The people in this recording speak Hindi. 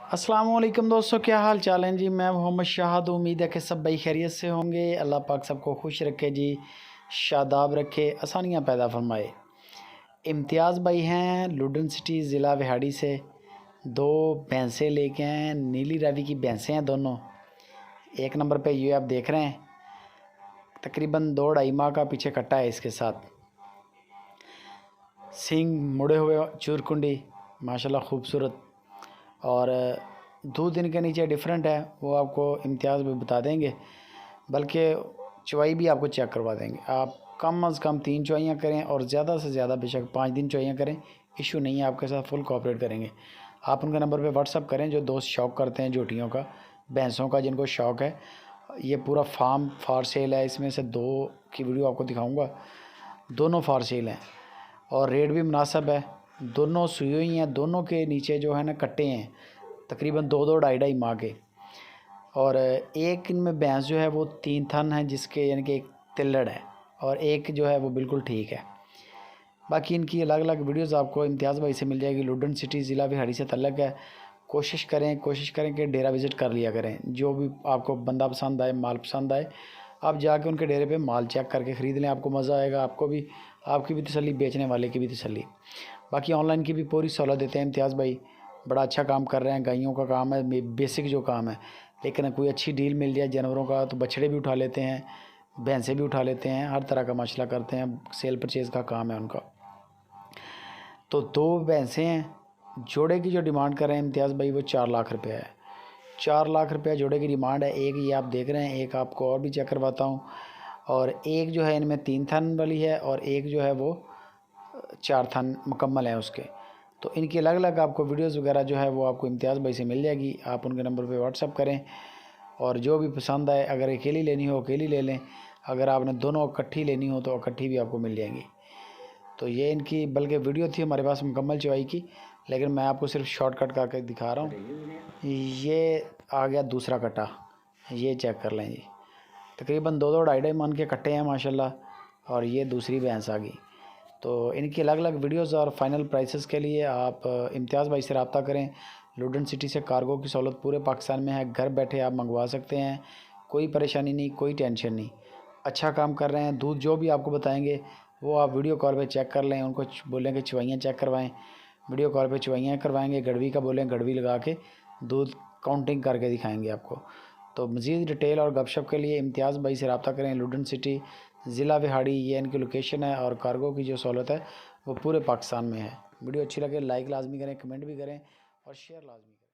अस्सलाम वालेकुम दोस्तों, क्या हाल चाल हैं जी। मैं मोहम्मद शाहद, उम्मीद है कि सब भाई खैरियत से होंगे। अल्लाह पाक सबको खुश रखे जी, शादाब रखे, आसानियाँ पैदा फरमाए। इम्तियाज़ भाई हैं लुडन सिटी ज़िला विहाड़ी से। दो भैंसें लेके हैं, नीली रावी की भैंसें हैं दोनों। एक नंबर पे ये आप देख रहे हैं, तकरीबन 2-2.5 माह का पीछे कट्टा है इसके साथ। सींग मुड़े हुए, चूरकुंडी, माशाल्लाह खूबसूरत। और दूध इनके नीचे डिफरेंट है, वो आपको इम्तियाज़ भी बता देंगे। बल्कि चवाई भी आपको चेक करवा देंगे। आप कम अज़ कम 3 चवाइयाँ करें और ज़्यादा से ज़्यादा बेशक 5 दिन चवाइयाँ करें, इशू नहीं है, आपके साथ फुल कोऑपरेट करेंगे। आप उनके नंबर पे व्हाट्सअप करें जो दोस्त शौक़ करते हैं जोटियों का, भैंसों का, जिनको शौक़ है। ये पूरा फार्म फॉर सेल है। इसमें से 2 की वीडियो आपको दिखाऊँगा, दोनों फॉर सेल हैं और रेट भी मुनासिब है। दोनों सुई हुई हैं, दोनों के नीचे जो है ना कट्टे हैं, तकरीबन 2-2, 2.5-2.5 माह के। और एक इनमें भैंस जो है वो 3 थन है, जिसके यानी कि एक तिल्लड़ है और एक जो है वो बिल्कुल ठीक है। बाकी इनकी अलग अलग वीडियोस आपको इम्तियाज़ भाई से मिल जाएगी। लुडन सिटी ज़िला विहाड़ी से तल्लक है। कोशिश करें कि डेरा विज़िट कर लिया करें। जो भी आपको बंदा पसंद आए, माल पसंद आए, आप जाके उनके डेरे पे माल चेक करके ख़रीद लें, आपको मज़ा आएगा, आपको भी, आपकी भी तसल्ली, बेचने वाले की भी तसल्ली। बाकी ऑनलाइन की भी पूरी सहूलत देते हैं इम्तियाज़ भाई, बड़ा अच्छा काम कर रहे हैं। गायों का काम है, बेसिक जो काम है, लेकिन कोई अच्छी डील मिल जाए जानवरों का तो बछड़े भी उठा लेते हैं, भैंसें भी उठा लेते हैं, हर तरह का माशला करते हैं। सेल परचेज़ का काम है उनका। तो 2 भैंसें हैं, जोड़े की जो डिमांड कर रहे हैं इम्तियाज़ भाई वो 4 लाख रुपये है। 4 लाख रुपये जोड़े की डिमांड है। एक ये आप देख रहे हैं, एक आपको और भी चेक करवाता हूँ। और एक जो है इनमें 3 थन वाली है और एक जो है वो 4 थन मुकम्मल है उसके। तो इनकी अलग अलग आपको वीडियोस वगैरह जो है वो आपको इम्तियाज़ भाई से मिल जाएगी। आप उनके नंबर पे व्हाट्सअप करें और जो भी पसंद आए, अगर अकेली लेनी हो अकेली ले लें, अगर आपने दोनों इकट्ठी लेनी हो तो इकट्ठी भी आपको मिल जाएंगी। तो ये इनकी बल्कि वीडियो थी हमारे पास मुकम्मल चवाई की, लेकिन मैं आपको सिर्फ शॉर्टकट करके दिखा रहा हूँ। ये आ गया दूसरा कट्टा, ये चेक कर लें जी। तकरीबन 2-2, 2.5-2.5 मन के कट्टे हैं माशाल्लाह। और ये दूसरी भैंस आ गई। तो इनकी अलग अलग वीडियोस और फाइनल प्राइसेस के लिए आप इम्तियाज़ भाई से रब्ता करें। लुडन सिटी से कार्गो की सहूलत पूरे पाकिस्तान में है, घर बैठे आप मंगवा सकते हैं, कोई परेशानी नहीं, कोई टेंशन नहीं। अच्छा काम कर रहे हैं। दूध जो भी आपको बताएंगे वो आप वीडियो कॉल पे चेक कर लें। उनको बोलें कि चवाइयाँ चेक करवाएं, वीडियो कॉल पे चवाइयाँ करवाएंगे। गड़वी का बोलें, गड़वी लगा के दूध काउंटिंग करके दिखाएंगे आपको। तो मज़ीद डिटेल और गपशप के लिए इम्तियाज़ भाई से रब्ता करें। लुडन सिटी ज़िला विहाड़ी ये इनकी लोकेशन है और कार्गो की जो सहूलत है वो पूरे पाकिस्तान में है। वीडियो अच्छी लगे लाइक लाजमी करें, कमेंट भी करें और शेयर लाजमी करें।